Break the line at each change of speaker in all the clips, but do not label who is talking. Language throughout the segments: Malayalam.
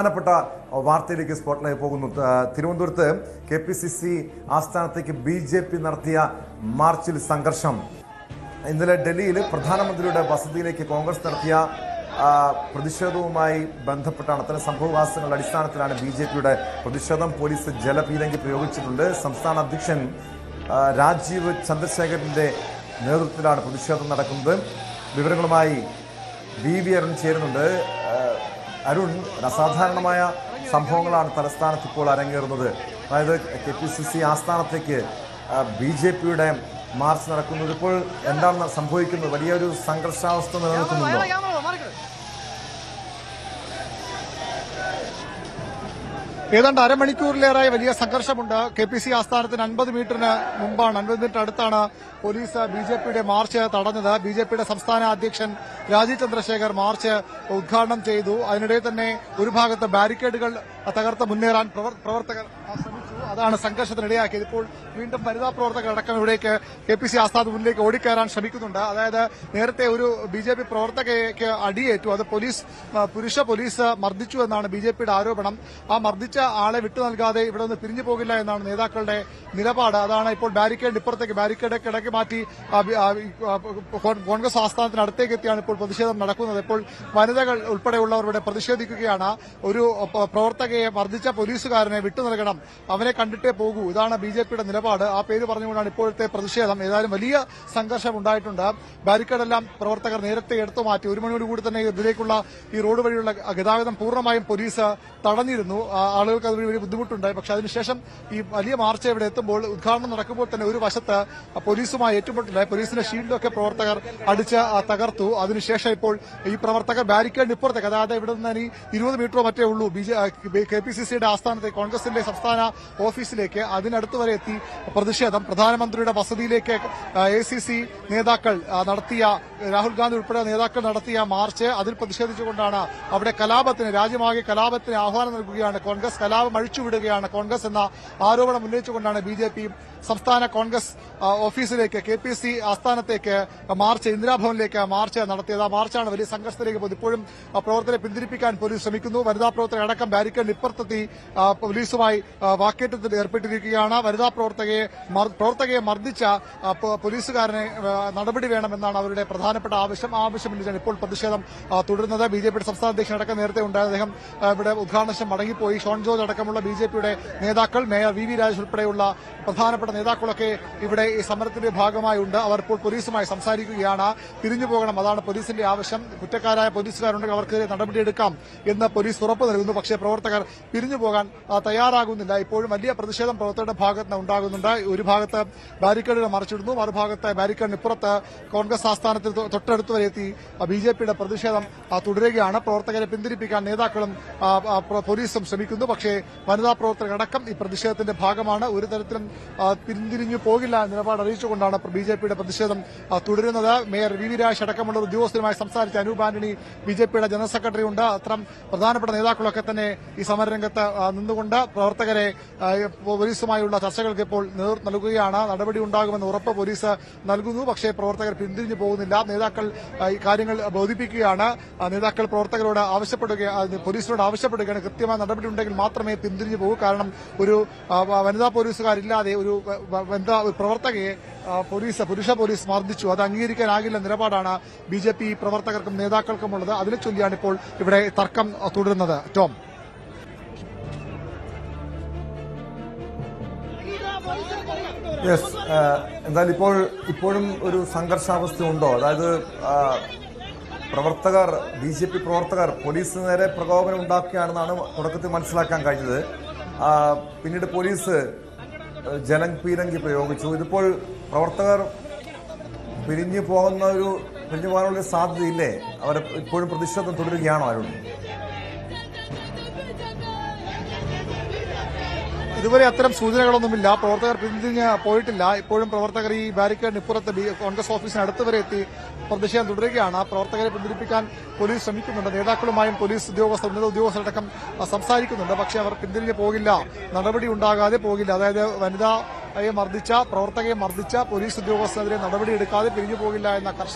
പ്രധാനപ്പെട്ട വാർത്തയിലേക്ക് സ്പോട്ട്ലൈറ്റ് പോകുന്നു. തിരുവനന്തപുരത്ത് KPCC ആസ്ഥാനത്തേക്ക് BJP നടത്തിയ മാർച്ചിൽ സംഘർഷം. ഇന്നലെ ഡൽഹിയിൽ പ്രധാനമന്ത്രിയുടെ വസതിയിലേക്ക് കോൺഗ്രസ് നടത്തിയ പ്രതിഷേധവുമായി ബന്ധപ്പെട്ടാണ് അത്തരം സംഭവവാസങ്ങളുടെ അടിസ്ഥാനത്തിലാണ് BJPയുടെ പ്രതിഷേധം. പോലീസ് ജലപീരങ്കി പ്രയോഗിച്ചിട്ടുണ്ട്. സംസ്ഥാന അധ്യക്ഷൻ രാജീവ് ചന്ദ്രശേഖരന്റെ നേതൃത്വത്തിലാണ് പ്രതിഷേധം നടക്കുന്നത്. വിവരങ്ങളുമായി VV അരുൺ ചേരുന്നുണ്ട്. അരുൺ, അസാധാരണമായ സംഭവങ്ങളാണ് തലസ്ഥാനത്ത് ഇപ്പോൾ അരങ്ങേറുന്നത്. അതായത് KPCC ആസ്ഥാനത്തേക്ക് BJPയുടെ മാർച്ച് നടക്കുന്നത്. ഇപ്പോൾ എന്താണ് സംഭവിക്കുന്നത്? വലിയൊരു സംഘർഷാവസ്ഥ നിലനിൽക്കുന്നുണ്ടോ?
ഏതാണ്ട് അരമണിക്കൂറിലേറെ വലിയ സംഘർഷമുണ്ട്. KPCC ആസ്ഥാനത്തിന് 50 മീറ്ററിന് മുമ്പാണ്, 50 മീറ്റർ അടുത്താണ് പോലീസ് BJPയുടെ മാർച്ച് തടഞ്ഞത്. BJPയുടെ സംസ്ഥാന അധ്യക്ഷൻ രാജീവ് ചന്ദ്രശേഖർ മാർച്ച് ഉദ്ഘാടനം ചെയ്തു. അതിനിടെ തന്നെ ഒരു ഭാഗത്ത് ബാരിക്കേഡുകൾ തകർത്ത് മുന്നേറാൻ പ്രവർത്തകർ ശ്രമിച്ചു. അതാണ് സംഘർഷത്തിനിടയാക്കിയത്. ഇപ്പോൾ വീണ്ടും വനിതാ പ്രവർത്തകർ അടക്കം ഇവിടേക്ക് KPCC ആസ്ഥാനത്ത് മുന്നിലേക്ക് ഓടിക്കയറാൻ ശ്രമിക്കുന്നുണ്ട്. അതായത് നേരത്തെ ഒരു BJP പ്രവർത്തകയ്ക്ക് അടിയേറ്റു. അത് പുരുഷ പോലീസ് മർദ്ദിച്ചു എന്നാണ് BJPയുടെ ആരോപണം. ആ മർദ്ദിച്ച ആളെ വിട്ടു നൽകാതെ ഇവിടെ നിന്ന് പിരിഞ്ഞു പോകില്ല എന്നാണ് നേതാക്കളുടെ നിലപാട്. അതാണ് ഇപ്പോൾ ബാരിക്കേഡ് ഇപ്പുറത്തേക്ക് ബാരിക്കേഡ് മാറ്റി കോൺഗ്രസ് ആസ്ഥാനത്തിന് അടുത്തേക്ക് എത്തിയാണ് ഇപ്പോൾ പ്രതിഷേധം നടക്കുന്നത്. ഇപ്പോൾ വനിതകൾ ഉൾപ്പെടെയുള്ളവർ ഇവിടെ പ്രതിഷേധിക്കുകയാണ്. ഒരു പ്രവർത്തകയെ മർദ്ദിച്ച പോലീസുകാരനെ വിട്ടു നൽകണം, അവനെ കണ്ടിട്ടേ പോകൂ, ഇതാണ് BJPയുടെ നിലപാട്. ആ പേര് പറഞ്ഞുകൊണ്ടാണ് ഇപ്പോഴത്തെ പ്രതിഷേധം. ഏതായാലും വലിയ സംഘർഷം ഉണ്ടായിട്ടുണ്ട്. ബാരിക്കേഡെല്ലാം പ്രവർത്തകർ നേരത്തെ എടുത്തു മാറ്റി. 1 മണിയോടുകൂടി തന്നെ ഇതിലേക്കുള്ള ഈ റോഡ് വഴിയുള്ള ഗതാഗതം പൂർണ്ണമായും പോലീസ് തടഞ്ഞിരുന്നു. ആളുകൾക്ക് അതുവഴി വലിയ ബുദ്ധിമുട്ടുണ്ടായി. പക്ഷേ അതിനുശേഷം ഈ വലിയ മാർച്ച് ഇവിടെ എത്തുമ്പോൾ, ഉദ്ഘാടനം നടക്കുമ്പോൾ തന്നെ ഒരു വശത്ത് പോലീസുമായി ഏറ്റുമുട്ടലായി. പോലീസിന്റെ ഷീൽഡൊക്കെ പ്രവർത്തകർ അടിച്ച് തകർത്തു. അതിനുശേഷം ഇപ്പോൾ ഈ പ്രവർത്തകർ ബാരിക്കേഡിന് ഇപ്പുറത്തേക്ക്, അതായത് ഇവിടെ നിന്ന് 20 മീറ്ററോ മറ്റേ ഉള്ളൂ KPCCയുടെ ആസ്ഥാനത്തേക്ക്, കോൺഗ്രസിന്റെ സംസ്ഥാന ഓഫീസിലേക്ക്, അതിനടുത്ത് വരെ എത്തി പ്രതിഷേധം. പ്രധാനമന്ത്രിയുടെ വസതിയിലേക്ക് ACC നേതാക്കൾ നടത്തിയ, രാഹുൽ ഗാന്ധി ഉൾപ്പെടെ നേതാക്കൾ നടത്തിയ മാർച്ച്, അതിൽ പ്രതിഷേധിച്ചുകൊണ്ടാണ് അവിടെ കലാപത്തിന്, രാജ്യമാകെ കലാപത്തിന് ആഹ്വാനം നൽകുകയാണ് കോൺഗ്രസ്, കലാപം അഴിച്ചുവിടുകയാണ് കോൺഗ്രസ് എന്ന ആരോപണം ഉന്നയിച്ചുകൊണ്ടാണ് BJP സംസ്ഥാന കോൺഗ്രസ് ഓഫീസിലേക്ക്, KPCC ആസ്ഥാനത്തേക്ക് മാർച്ച്, ഇന്ദിരാഭവനിലേക്ക് മാർച്ച് നടത്തിയത്. ആ മാർച്ചാണ് വലിയ സംഘർഷത്തിലേക്ക് പോയത്. ഇപ്പോഴും പ്രവർത്തകരെ പിന്തിരിപ്പിക്കാൻ പോലീസ് ശ്രമിക്കുന്നു. വനിതാ പ്രവർത്തകർ അടക്കം ബാരിക്കേഡിന് ഇപ്പുറത്തെത്തി പോലീസുമായി വാക്കേറ്റത്തിൽ ഏർപ്പെട്ടിരിക്കുകയാണ്. വനിതാ പ്രവർത്തകയെ മർദ്ദിച്ച പോലീസുകാരനെ നടപടി വേണമെന്നാണ് അവരുടെ പ്രധാനപ്പെട്ട ആവശ്യം. ആ ആവശ്യം ഉന്നയിച്ചാണ് ഇപ്പോൾ പ്രതിഷേധം തുടരുന്നത്. BJPയുടെ സംസ്ഥാന അധ്യക്ഷൻ അടക്കം നേരത്തെ ഉണ്ടായ അദ്ദേഹം ഇവിടെ ഉദ്ഘാടനം മടങ്ങിപ്പോയി. ഷോൺ ജോർജ് അടക്കമുള്ള BJPയുടെ നേതാക്കൾ, മേയർ VV രാജേഷ് ഉൾപ്പെടെയുള്ള പ്രധാനപ്പെട്ട നേതാക്കളൊക്കെ ഇവിടെ ഈ സമരത്തിന്റെ ഭാഗമായി ഉണ്ട്. അവർ ഇപ്പോൾ പോലീസുമായി സംസാരിക്കുകയാണ്. പിരിഞ്ഞു പോകണം, അതാണ് പോലീസിന്റെ ആവശ്യം. കുറ്റക്കാരായ പോലീസുകാരുണ്ടെങ്കിൽ അവർക്കെതിരെ നടപടിയെടുക്കാം എന്ന് പോലീസ് ഉറപ്പ് നൽകുന്നു. പക്ഷേ പ്രവർത്തകർ പിരിഞ്ഞു പോകാൻ തയ്യാറാകുന്നില്ല. ഇപ്പോഴും വലിയ പ്രതിഷേധം പ്രവർത്തകരുടെ ഭാഗത്ത് നിന്ന് ഉണ്ടാകുന്നുണ്ട്. ഒരു ഭാഗത്ത് ബാരിക്കേഡുകൾ മറിച്ചിടുന്നു, മറുഭാഗത്ത് ബാരിക്കേഡിന് ഇപ്പുറത്ത് കോൺഗ്രസ് ആസ്ഥാനത്തിൽ തൊട്ടടുത്ത് വരെ എത്തി BJPയുടെ പ്രതിഷേധം തുടരുകയാണ്. പ്രവർത്തകരെ പിന്തിരിപ്പിക്കാൻ നേതാക്കളും പോലീസും ശ്രമിക്കുന്നു. പക്ഷേ വനിതാ പ്രവർത്തകരടക്കം ഈ പ്രതിഷേധത്തിന്റെ ഭാഗമാണ്. ഒരു തരത്തിലും പിന്തിരിഞ്ഞു പോകില്ല നിലപാട് അറിയിച്ചുകൊണ്ടാണ് BJPയുടെ പ്രതിഷേധം തുടരുന്നത്. മേയർ VV രാജേഷ് അടക്കമുള്ള ഉദ്യോഗസ്ഥരുമായി സംസാരിച്ച അനൂപ് ആന്റണി, BJPയുടെ ജനറൽ സെക്രട്ടറി ഉണ്ട്. അത്തരം പ്രധാനപ്പെട്ട നേതാക്കളൊക്കെ തന്നെ ഈ സമരരംഗത്ത് നിന്നുകൊണ്ട് പ്രവർത്തകരെ പോലീസുമായുള്ള ചർച്ചകൾക്ക് ഇപ്പോൾ നേതൃത്വം നൽകുകയാണ്. നടപടി ഉണ്ടാകുമെന്ന് ഉറപ്പ് പോലീസ് നൽകുന്നു. പക്ഷേ പ്രവർത്തകർ പിന്തിരിഞ്ഞു പോകുന്നില്ല. നേതാക്കൾ ഈ കാര്യങ്ങൾ ബോധിപ്പിക്കുകയാണ്. നേതാക്കൾ പ്രവർത്തകരോട് പോലീസിനോട് ആവശ്യപ്പെടുകയാണ്, കൃത്യമായ നടപടി ഉണ്ടെങ്കിൽ മാത്രമേ പിന്തിരിഞ്ഞു പോകൂ. കാരണം ഒരു വനിതാ പോലീസുകാരില്ലാതെ ഒരു പ്രവർത്തകയെ പുരുഷ പോലീസ് മർദ്ദിച്ചു, അത് അംഗീകരിക്കാനാകില്ല നിലപാടാണ് BJP പ്രവർത്തകർക്കും നേതാക്കൾക്കുമുള്ളത്. അതിനെ ചൊല്ലിയാണ് ഇപ്പോൾ ഇവിടെ തർക്കം തുടരുന്നത്. ടോം,
എന്തായാലും ഇപ്പോഴും ഒരു സംഘർഷാവസ്ഥ ഉണ്ടോ? അതായത് BJP പ്രവർത്തകർ പോലീസിന് നേരെ പ്രകോപനം ഉണ്ടാക്കുകയാണെന്നാണ് തുടക്കത്തിൽ മനസ്സിലാക്കാൻ കഴിഞ്ഞത്. പിന്നീട് പോലീസ് ജലപീരങ്കി പ്രയോഗിച്ചു. ഇതിപ്പോൾ പ്രവർത്തകർ പിരിഞ്ഞു പോകാനുള്ള സാധ്യതയില്ലേ? അവർ ഇപ്പോഴും പ്രതിഷേധം തുടരുകയാണോ? ആരോടും
ഇതുവരെ അത്തരം സൂചനകളൊന്നുമില്ല. പ്രവർത്തകർ പിന്തിരിഞ്ഞ് പോയിട്ടില്ല. ഇപ്പോഴും പ്രവർത്തകർ ഈ ബാരിക്കേഡിന് ഇപ്പുറത്ത് കോൺഗ്രസ് ഓഫീസിന് അടുത്ത് വരെ എത്തി പ്രതിഷേധം തുടരുകയാണ്. പ്രവർത്തകരെ പിന്തിരിപ്പിക്കാൻ പോലീസ് ശ്രമിക്കുന്നുണ്ട്. നേതാക്കളുമായും പോലീസ് ഉന്നത ഉദ്യോഗസ്ഥരടക്കം സംസാരിക്കുന്നുണ്ട്. പക്ഷേ അവർ പിന്തിരിഞ്ഞ് പോകില്ല, നടപടി ഉണ്ടാകാതെ പോകില്ല. അതായത് വനിതാ പ്രവർത്തകയെ മർദ്ദിച്ച പോലീസ് ഉദ്യോഗസ്ഥനെതിരെ നടപടിയെടുക്കാതെ പിരിഞ്ഞു പോകില്ല എന്ന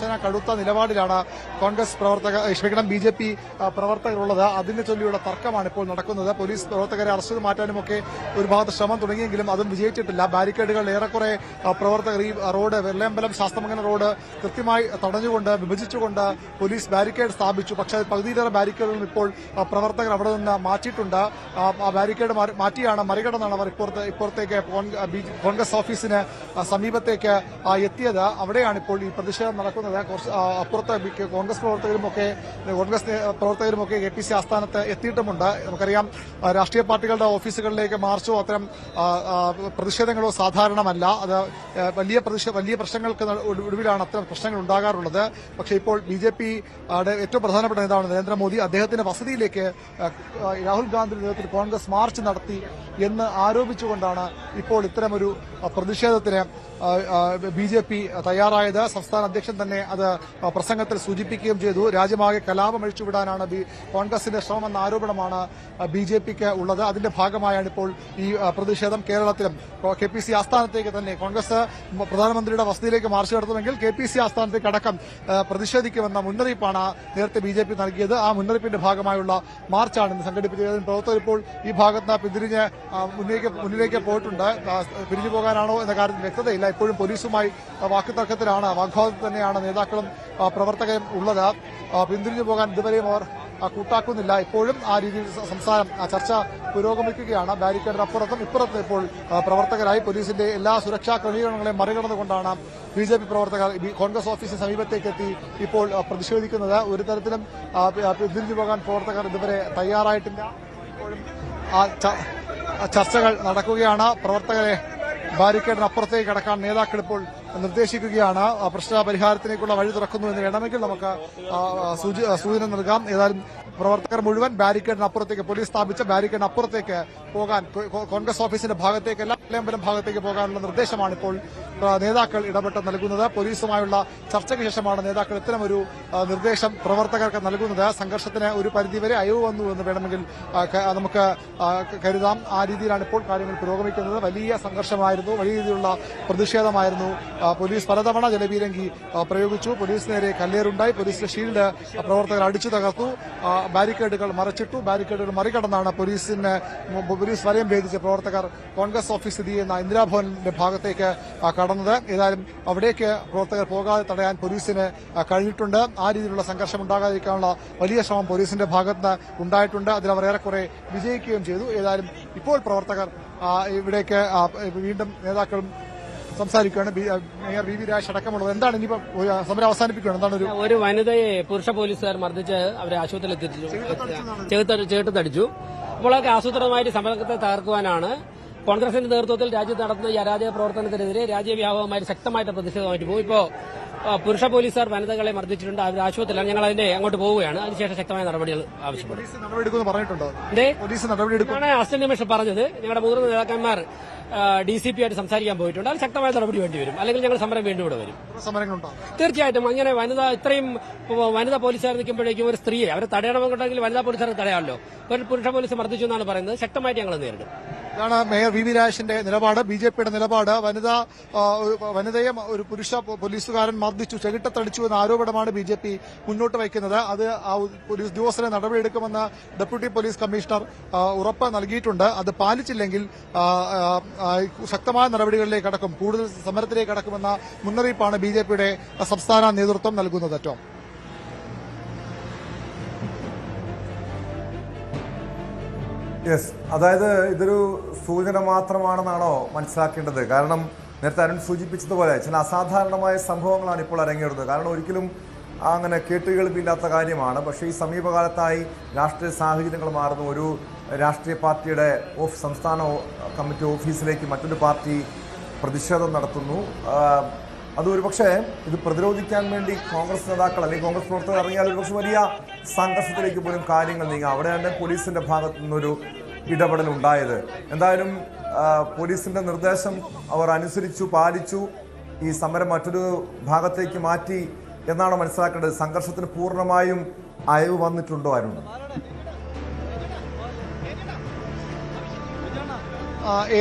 കടുത്ത നിലപാടിലാണ് കോൺഗ്രസ് BJP പ്രവർത്തകരുള്ളത്. അതിനെ ചൊല്ലിയുള്ള തർക്കമാണ് ഇപ്പോൾ നടക്കുന്നത്. പോലീസ് പ്രവർത്തകരെ അറസ്റ്റ് മാറ്റാനുമൊക്കെ ഒരു ഭാഗത്ത് ശ്രമം തുടങ്ങിയെങ്കിലും അതും വിജയിച്ചിട്ടില്ല. ബാരിക്കേഡുകൾ ഏറെക്കുറെ പ്രവർത്തകർ ഈ റോഡ് വെള്ളയമ്പലം ശാസ്ത്രമംഗലം റോഡ് കൃത്യമായി തടഞ്ഞുകൊണ്ട് വിഭജിച്ചുകൊണ്ട് പോലീസ് ബാരിക്കേഡ് സ്ഥാപിച്ചു. പക്ഷേ പകുതിയിലേറെ ബാരിക്കേഡുകളും ഇപ്പോൾ പ്രവർത്തകർ അവിടെ നിന്ന് മാറ്റിയിട്ടുണ്ട്. ആ ബാരിക്കേഡ് മാറ്റിയാണ് മറികടന്നാണ് അവർ ഇപ്പുറത്തേക്ക് കോൺഗ്രസ് ഓഫീസിന് സമീപത്തേക്ക് എത്തിയത്. അവിടെയാണ് ഇപ്പോൾ ഈ പ്രതിഷേധം നടക്കുന്നത്. അപ്പുറത്ത് കോൺഗ്രസ് പ്രവർത്തകരുമൊക്കെ KPC ആസ്ഥാനത്ത് എത്തിയിട്ടുമുണ്ട്. നമുക്കറിയാം രാഷ്ട്രീയ പാർട്ടികളുടെ ഓഫീസുകളിലേക്ക് മാർച്ചോ അത്തരം പ്രതിഷേധങ്ങളോ സാധാരണമല്ല. അത് വലിയ പ്രശ്നങ്ങൾക്ക് ഒടുവിലാണ് അത്തരം പ്രശ്നങ്ങൾ ഉണ്ടാകാറുള്ളത്. പക്ഷേ ഇപ്പോൾ BJPയുടെ ഏറ്റവും പ്രധാനപ്പെട്ട നേതാവാണ് നരേന്ദ്രമോദി. അദ്ദേഹത്തിന്റെ വസതിയിലേക്ക് രാഹുൽ ഗാന്ധിയുടെ നേതൃത്വത്തിൽ കോൺഗ്രസ് മാർച്ച് നടത്തി എന്ന് ആരോപിച്ചുകൊണ്ടാണ് ഇപ്പോൾ ഇത്തരമൊരു പ്രതിഷേധത്തിന് BJP തയ്യാറായത്. സംസ്ഥാന അധ്യക്ഷൻ തന്നെ അത് പ്രസംഗത്തിൽ സൂചിപ്പിക്കുകയും ചെയ്തു. രാജ്യമാകെ കലാപം അഴിച്ചുവിടാനാണ് കോൺഗ്രസിന്റെ ശ്രമമെന്ന ആരോപണമാണ് BJPക്ക് ഉള്ളത്. അതിന്റെ ഭാഗമായാണ് ഇപ്പോൾ ഈ പ്രതിഷേധം കേരളത്തിലും KPC ആസ്ഥാനത്തേക്ക് തന്നെ കോൺഗ്രസ് പ്രധാനമന്ത്രിയുടെ വസതിയിലേക്ക് മാർച്ച് നടത്തുമെങ്കിൽ KPC ആസ്ഥാനത്തേക്ക് അടക്കം പ്രതിഷേധിക്കുമെന്ന മുന്നറിയിപ്പാണ് നേരത്തെ BJP നൽകിയത്. ആ മുന്നറിയിപ്പിന്റെ ഭാഗമായുള്ള മാർച്ചാണ് ഇന്ന് സംഘടിപ്പിച്ചത്. പ്രവർത്തകർ ഇപ്പോൾ ഈ ഭാഗത്ത് പിന്തിരിഞ്ഞ് മുന്നിലേക്ക് പോയിട്ടുണ്ട്. പിരിഞ്ഞു പോകാനാണോ എന്ന കാര്യത്തിൽ വ്യക്തതയില്ല. ഇപ്പോഴും പോലീസുമായി വാക്കുതർക്കത്തിലാണ്, വാഗ്വാദത്തിൽ തന്നെയാണ് നേതാക്കളും പ്രവർത്തകരും ഉള്ളത്. പിന്തിരിഞ്ഞു പോകാൻ ഇതുവരെയും അവർ കൂട്ടാക്കുന്നില്ല. ഇപ്പോഴും ആ രീതിയിൽ ചർച്ച പുരോഗമിക്കുകയാണ്. ബാരിക്കേഡിനപ്പുറത്തും ഇപ്പുറത്തും ഇപ്പോൾ പ്രവർത്തകരായി പോലീസിന്റെ എല്ലാ സുരക്ഷാ ക്രമീകരണങ്ങളെയും മറികടന്നുകൊണ്ടാണ് BJP പ്രവർത്തകർ കോൺഗ്രസ് ഓഫീസിന് സമീപത്തേക്ക് എത്തി ഇപ്പോൾ പ്രതിഷേധിക്കുന്നത്. ഒരു തരത്തിലും പിന്തിരിഞ്ഞു പോകാൻ പ്രവർത്തകർ ഇതുവരെ തയ്യാറായിട്ടില്ല. ഇപ്പോഴും ചർച്ചകൾ നടക്കുകയാണ്. പ്രവർത്തകരെ ബാരിക്കേഡിനപ്പുറത്തേക്ക് കടക്കാൻ നേതാക്കൾ ഇപ്പോൾ നിർദ്ദേശിക്കുകയാണ്. പ്രശ്ന പരിഹാരത്തിലേക്കുള്ള വഴി തുറക്കുന്നു എന്ന് വേണമെങ്കിൽ നമുക്ക് സൂചന നൽകാം. ഏതായാലും പ്രവർത്തകർ മുഴുവൻ ബാരിക്കേഡിനപ്പുറത്തേക്ക്, പോലീസ് സ്ഥാപിച്ച ബാരിക്കേഡിനപ്പുറത്തേക്ക് പോകാൻ, കോൺഗ്രസ് ഓഫീസിന്റെ ഭാഗത്തേക്കല്ല വെള്ളയമ്പലം ഭാഗത്തേക്ക് പോകാനുള്ള നിർദ്ദേശമാണ് ഇപ്പോൾ നേതാക്കൾ ഇടപെട്ട് നൽകുന്നത്. പോലീസുമായുള്ള ചർച്ചയ്ക്ക് ശേഷമാണ് നേതാക്കൾ ഇത്തരമൊരു നിർദ്ദേശം പ്രവർത്തകർക്ക് നൽകുന്നത്. സംഘർഷത്തിന് ഒരു പരിധിവരെ അയവ് വന്നു എന്ന് വേണമെങ്കിൽ നമുക്ക് കരുതാം. ആ രീതിയിലാണ് ഇപ്പോൾ കാര്യങ്ങൾ പുരോഗമിക്കുന്നത്. വലിയ സംഘർഷമായിരുന്നു, വലിയ രീതിയിലുള്ള പ്രതിഷേധമായിരുന്നു. പോലീസ് പലതവണ ജലപീരങ്കി പ്രയോഗിച്ചു. പോലീസിന് നേരെ കല്ലേറുണ്ടായി. പോലീസിന്റെ ഷീൽഡ് പ്രവർത്തകർ അടിച്ചു തകർത്തു. ബാരിക്കേഡുകൾ മറിച്ചിട്ടു. ബാരിക്കേഡുകൾ മറികടന്നാണ് പോലീസ് വലയം ഭേദിച്ച പ്രവർത്തകർ കോൺഗ്രസ് ഓഫീസ് സ്ഥിതി ചെയ്യുന്ന ഇന്ദിരാഭവനിന്റെ ഭാഗത്തേക്ക് കടന്നത്. ഏതായാലും അവിടേക്ക് പ്രവർത്തകർ പോകാതെ തടയാൻ പോലീസിന് കഴിഞ്ഞിട്ടുണ്ട്. ആ രീതിയിലുള്ള സംഘർഷം ഉണ്ടാകാതിരിക്കാനുള്ള വലിയ ശ്രമം പോലീസിന്റെ ഭാഗത്ത് ഉണ്ടായിട്ടുണ്ട്. അതിൽ അവർ ഏറെക്കുറെ വിജയിക്കുകയും ചെയ്തു. ഏതായാലും ഇപ്പോൾ പ്രവർത്തകർ ഇവിടേക്ക് വീണ്ടും നേതാക്കളും സംസാരിക്കുകയാണ്. മേയർ VV രാജ് അടക്കമുള്ളത്. എന്താണ് ഇനിയിപ്പോൾ സമരം അവസാനിപ്പിക്കുകയാണ്? എന്താണ്
ഒരു വനിതയെ പുരുഷ പോലീസുകാർ മർദ്ദിച്ച് അവരെ ആശുപത്രിയിൽ എത്തിച്ചു, ചേട്ടത്തടിച്ചു. അപ്പോഴൊക്കെ ആസൂത്രിതമായിട്ട് സമരത്തെ തകർക്കുവാനാണ് കോൺഗ്രസിന്റെ നേതൃത്വത്തിൽ രാജ്യത്ത് നടത്തുന്ന ഈ അരാജക പ്രവർത്തനത്തിനെതിരെ രാജ്യവ്യാപകമായി ശക്തമായിട്ട് പ്രതിഷേധമായിട്ട് പോകും. ഇപ്പോൾ പുരുഷ പോലീസുകാർ വനിതകളെ മർദ്ദിച്ചിട്ടുണ്ട്. അവർ ആശുപത്രിയിലാണ്. ഞങ്ങൾ അതിന്റെ അങ്ങോട്ട് പോവുകയാണ്. അതിനുശേഷം ശക്തമായ നടപടികൾ ആവശ്യപ്പെടും. അസിസ്റ്റന്റ് കമ്മീഷണർ പറഞ്ഞത് ഞങ്ങളുടെ മുതിർന്ന നേതാക്കന്മാർ DCP ആയിട്ട് സംസാരിക്കാൻ പോയിട്ടുണ്ട്. അത് ശക്തമായ നടപടി വേണ്ടി വരും. അല്ലെങ്കിൽ ഞങ്ങൾ സമരം വീണ്ടും ഇവിടെ വരും. തീർച്ചയായിട്ടും അങ്ങനെ ഇത്രയും വനിതാ പോലീസുകാർ നിൽക്കുമ്പോഴേക്കും ഒരു സ്ത്രീയെ അവരെ തടയണമെന്നുണ്ടെങ്കിൽ വനിതാ പോലീസുകാർക്ക് തടയാമല്ലോ. ഒരു പുരുഷ പോലീസ് മർദ്ദിച്ചു എന്നാണ് പറയുന്നത്. ശക്തമായിട്ട് ഞങ്ങൾ നേരിടും.
ഇതാണ് മേയർ VV രാജിന്റെ നിലപാട്. BJPയുടെ നിലപാട് വനിതയെ ഒരു പുരുഷ പോലീസുകാരൻ മർദ്ദിച്ചു, ചെകിട്ടത്തടിച്ചു എന്ന ആരോപണമാണ് BJP മുന്നോട്ട് വയ്ക്കുന്നത്. അത് പോലീസ് ഉദ്യോഗസ്ഥരെ നടപടിയെടുക്കുമെന്ന് ഡെപ്യൂട്ടി പോലീസ് കമ്മീഷണർ ഉറപ്പ് നൽകിയിട്ടുണ്ട്. അത് പാലിച്ചില്ലെങ്കിൽ ശക്തമായ നടപടികളിലേക്ക് കടക്കും, കൂടുതൽ സമരത്തിലേക്ക് കടക്കുമെന്ന മുന്നറിയിപ്പാണ് BJPയുടെ സംസ്ഥാന നേതൃത്വം നൽകുന്നത്. ടോം,
യെസ്, അതായത് ഇതൊരു സൂചന മാത്രമാണെന്നാണോ മനസ്സിലാക്കേണ്ടത്? കാരണം നേരത്തെ അരുൺ സൂചിപ്പിച്ചതുപോലെ ചില അസാധാരണമായ സംഭവങ്ങളാണ് ഇപ്പോൾ അരങ്ങേറുന്നത്. കാരണം ഒരിക്കലും അങ്ങനെ കേട്ടുകേൾവില്ലാത്ത കാര്യമാണ്. പക്ഷേ ഈ സമീപകാലത്തായി രാഷ്ട്രീയ സാഹചര്യങ്ങൾ മാറുന്നു. ഒരു രാഷ്ട്രീയ പാർട്ടിയുടെ സംസ്ഥാന കമ്മിറ്റി ഓഫീസിലേക്ക് മറ്റൊരു പാർട്ടി പ്രതിഷേധം നടത്തുന്നു. അത് ഒരുപക്ഷെ ഇത് പ്രതിരോധിക്കാൻ വേണ്ടി കോൺഗ്രസ് നേതാക്കൾ അല്ലെങ്കിൽ കോൺഗ്രസ് പ്രവർത്തകർ ഇറങ്ങിയാൽ ഒരുപക്ഷെ വലിയ സംഘർഷത്തിലേക്ക് പോലും കാര്യങ്ങൾ നീങ്ങാം. അവിടെയാണ് പോലീസിന്റെ ഭാഗത്തു നിന്നൊരു ഇടപെടൽ ഉണ്ടായത്. എന്തായാലും പോലീസിന്റെ നിർദ്ദേശം അവർ അനുസരിച്ചു, പാലിച്ചു. ഈ സമരം മറ്റൊരു ഭാഗത്തേക്ക് മാറ്റി എന്നാണ് മനസ്സിലാക്കേണ്ടത്. സംഘർഷത്തിന് പൂർണ്ണമായും അയവ് വന്നിട്ടുണ്ടോ? അരുൺ,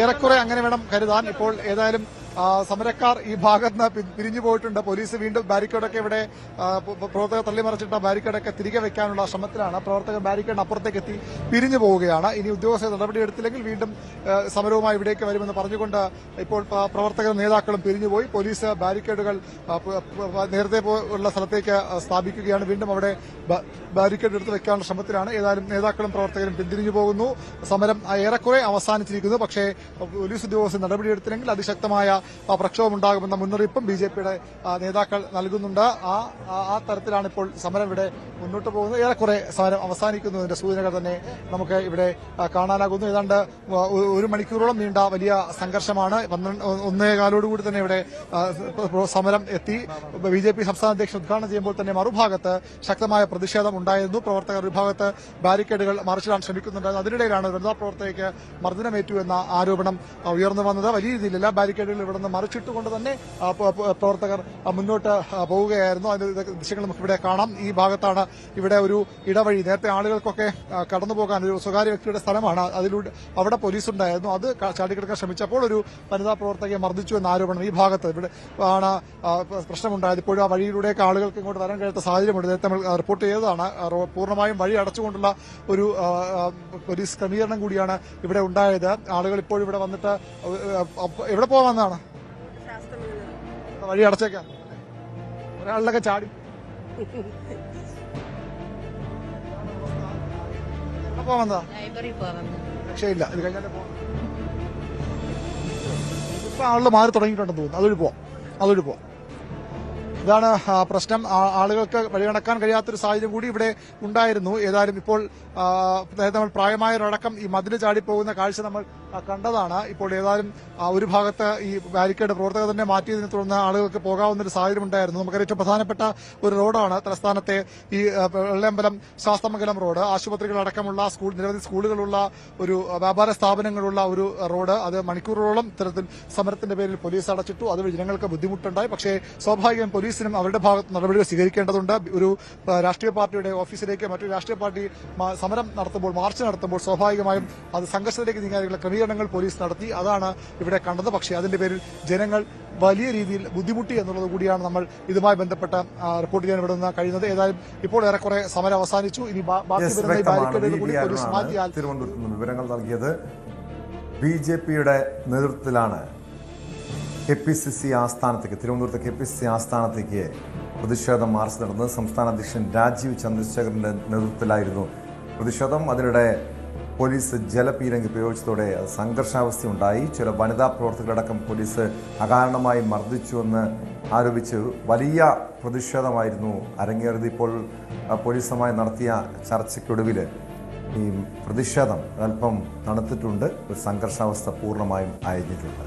ഏറെക്കുറെ അങ്ങനെ വേണം കരുതാൻ. ഇപ്പോൾ ഏതായാലും സമരക്കാർ ഈ ഭാഗത്ത് നിന്ന് പിരിഞ്ഞു പോയിട്ടുണ്ട്. പോലീസ് വീണ്ടും ബാരിക്കേഡൊക്കെ ഇവിടെ പ്രവർത്തകർ തള്ളിമറിച്ചിട്ട ബാരിക്കേഡൊക്കെ തിരികെ വെക്കാനുള്ള ശ്രമത്തിലാണ്. പ്രവർത്തകർ ബാരിക്കേഡിന് അപ്പുറത്തേക്ക് എത്തി പിരിഞ്ഞു പോവുകയാണ്. ഇനി ഉദ്യോഗസ്ഥർ നടപടിയെടുത്തില്ലെങ്കിൽ വീണ്ടും സമരവുമായി ഇവിടേക്ക് വരുമെന്ന് പറഞ്ഞുകൊണ്ട് ഇപ്പോൾ പ്രവർത്തകരും നേതാക്കളും പിരിഞ്ഞുപോയി. പോലീസ് ബാരിക്കേഡുകൾ നേരത്തെ ഉള്ള സ്ഥലത്തേക്ക് സ്ഥാപിക്കുകയാണ്. വീണ്ടും അവിടെ ബാരിക്കേഡ് എടുത്ത് വെക്കാനുള്ള ശ്രമത്തിലാണ്. ഏതായാലും നേതാക്കളും പ്രവർത്തകരും പിന്തിരിഞ്ഞു പോകുന്നു. സമരം ഏറെക്കുറെ അവസാനിച്ചിരിക്കുന്നു. പക്ഷേ പോലീസ് ഉദ്യോഗസ്ഥർ നടപടിയെടുത്തില്ലെങ്കിൽ അതിശക്തമായ പ്രക്ഷോഭമുണ്ടാകുമെന്ന മുന്നറിയിപ്പും ബിജെപിയുടെ നേതാക്കൾ നൽകുന്നുണ്ട്. ആ തരത്തിലാണ് ഇപ്പോൾ സമരം ഇവിടെ മുന്നോട്ട് പോകുന്നത്. ഏറെക്കുറെ സമരം അവസാനിക്കുന്നതിന്റെ സൂചനകൾ തന്നെ നമുക്ക് ഇവിടെ കാണാനാകുന്നു. ഏതാണ്ട് 1 മണിക്കൂറോളം നീണ്ട വലിയ സംഘർഷമാണ്. 1:15 തന്നെ ഇവിടെ സമരം എത്തി. ബിജെപി സംസ്ഥാന അധ്യക്ഷൻ ഉദ്ഘാടനം ചെയ്യുമ്പോൾ തന്നെ മറുഭാഗത്ത് ശക്തമായ പ്രതിഷേധം ഉണ്ടായിരുന്നു. പ്രവർത്തകർ വിഭാഗത്ത് ബാരിക്കേഡുകൾ മറിച്ചിടാൻ ശ്രമിക്കുന്നുണ്ടായിരുന്നു. അതിനിടയിലാണ് വനിതാ പ്രവർത്തകയ്ക്ക് മർദ്ദനമേറ്റു എന്ന ആരോപണം ഉയർന്നു വന്നത്. വലിയ രീതിയിൽ എല്ലാ ബാരിക്കേഡുകളും ഇവിടെ നിന്ന് മറിച്ചിട്ടുകൊണ്ട് തന്നെ പ്രവർത്തകർ മുന്നോട്ട് പോവുകയായിരുന്നു. അതിന്റെ ദൃശ്യങ്ങൾ നമുക്ക് ഇവിടെ കാണാം. ഈ ഭാഗത്താണ് ഇവിടെ ഒരു ഇടവഴി. നേരത്തെ ആളുകൾക്കൊക്കെ കടന്നുപോകാൻ ഒരു സ്വകാര്യ വ്യക്തിയുടെ സ്ഥലമാണ്. അതിലൂടെ അവിടെ പോലീസ് ഉണ്ടായിരുന്നു. അത് ചാടിക്കിടക്കാൻ ശ്രമിച്ചപ്പോൾ ഒരു വനിതാ പ്രവർത്തകയെ മർദ്ദിച്ചു എന്ന ആരോപണം ഈ ഭാഗത്ത് ഇവിടെ ആണ് പ്രശ്നമുണ്ടായത്. ഇപ്പോഴും ആ വഴിയിലൂടെയൊക്കെ ആളുകൾക്ക് ഇങ്ങോട്ട് വരാൻ കഴിയാത്ത സാഹചര്യമുണ്ട്. നേരത്തെ നമ്മൾ റിപ്പോർട്ട് ചെയ്തതാണ്. പൂർണ്ണമായും വഴി അടച്ചുകൊണ്ടുള്ള ഒരു പോലീസ് ക്രമീകരണം കൂടിയാണ് ഇവിടെ ഉണ്ടായത്. ആളുകൾ ഇപ്പോഴും ഇവിടെ വന്നിട്ട് എവിടെ പോകാമെന്നാണ് വഴി അടച്ചേക്കാൻ ഒരാളിലൊക്കെ ചാടി പോവാ രക്ഷയില്ല. ഇത് കഴിഞ്ഞാലേ പോകാം. ഇപ്പൊ ആളുകൾ മാറി തുടങ്ങിയിട്ടുണ്ടെന്ന് തോന്നുന്നു. അതൊഴി പോവാം. ഇതാണ് പ്രശ്നം. ആളുകൾക്ക് വഴിയടക്കാൻ കഴിയാത്തൊരു സാഹചര്യം കൂടി ഇവിടെ ഉണ്ടായിരുന്നു. ഏതായാലും ഇപ്പോൾ നേരത്തെ നമ്മൾ പ്രായമായവരടക്കം ഈ മതിൽ ചാടിപ്പോകുന്ന കാഴ്ച നമ്മൾ കണ്ടതാണ്. ഇപ്പോൾ ഏതായാലും ഒരു ഭാഗത്ത് ഈ ബാരിക്കേഡ് പ്രവർത്തകർ തന്നെ മാറ്റിയതിനെ തുടർന്ന് ആളുകൾക്ക് പോകാവുന്ന ഒരു സാഹചര്യം ഉണ്ടായിരുന്നു. നമുക്കറിയാം ഏറ്റവും പ്രധാനപ്പെട്ട ഒരു റോഡാണ് തലസ്ഥാനത്തെ ഈ വെള്ളയമ്പലം ശാസ്തമംഗലം റോഡ്. ആശുപത്രികളടക്കമുള്ള നിരവധി സ്കൂളുകളുള്ള ഒരു വ്യാപാര സ്ഥാപനങ്ങളുള്ള ഒരു റോഡ്. അത് മണിക്കൂറുകളോളം ഇത്തരത്തിൽ സമരത്തിന്റെ പേരിൽ പോലീസ് അടച്ചിട്ടു. അതുവഴി ജനങ്ങൾക്ക് ബുദ്ധിമുട്ടുണ്ടായി. പക്ഷേ സ്വാഭാവികം പോലീസിനും അവരുടെ ഭാഗത്ത് നടപടികൾ സ്വീകരിക്കേണ്ടതുണ്ട്. ഒരു രാഷ്ട്രീയ പാർട്ടിയുടെ ഓഫീസിലേക്ക് മറ്റൊരു രാഷ്ട്രീയ പാർട്ടി സമരം നടത്തുമ്പോൾ, മാർച്ച് നടത്തുമ്പോൾ സ്വാഭാവികമായും അത് സംഘർഷത്തിലേക്ക് നീങ്ങാനുള്ള ക്രമീകരണങ്ങൾ പോലീസ് നടത്തി. അതാണ് ഇവിടെ കണ്ടത്. പക്ഷേ അതിന്റെ പേരിൽ ജനങ്ങൾ വലിയ രീതിയിൽ ബുദ്ധിമുട്ടി എന്നുള്ളത് കൂടിയാണ് നമ്മൾ ഇതുമായി ബന്ധപ്പെട്ട റിപ്പോർട്ട് ചെയ്യാൻ ഇവിടെ നിന്ന് കഴിയുന്നത്. ഏതായാലും ഇപ്പോൾ ഏറെക്കുറെ സമരം അവസാനിച്ചു. ഇനി ബാക്കി വരുന്ന ഈ ബാരിക്കേഡുകൾ കൂടി പോലീസ് മാറ്റിയാൽ.
തിരുവനന്തപുരത്ത് നിന്ന് വിവരങ്ങൾ നൽകിയത് ബിജെപിയുടെ നേതൃത്വത്തിലാണ് തിരുവനന്തപുരത്തെ KPCC ആസ്ഥാനത്തേക്ക് പ്രതിഷേധ മാർച്ച് നടന്നത്. സംസ്ഥാന അധ്യക്ഷൻ രാജീവ് ചന്ദ്രശേഖറിന്റെ നേതൃത്വത്തിലായിരുന്നു പ്രതിഷേധം. അതിനിടെ പോലീസ് ജലപീരങ്കി പ്രയോഗിച്ചതോടെ സംഘർഷാവസ്ഥയുണ്ടായി. ചില വനിതാ പ്രവർത്തകരടക്കം പോലീസ് അകാരണമായി മർദ്ദിച്ചുവെന്ന് ആരോപിച്ച് വലിയ പ്രതിഷേധമായിരുന്നു അരങ്ങേറിയത്. ഇപ്പോൾ പോലീസുമായി നടത്തിയ ചർച്ചയ്ക്കൊടുവിൽ ഈ പ്രതിഷേധം അല്പം തണുത്തിട്ടുണ്ട്. സംഘർഷാവസ്ഥ പൂർണ്ണമായും അയഞ്ഞിട്ടുണ്ട്.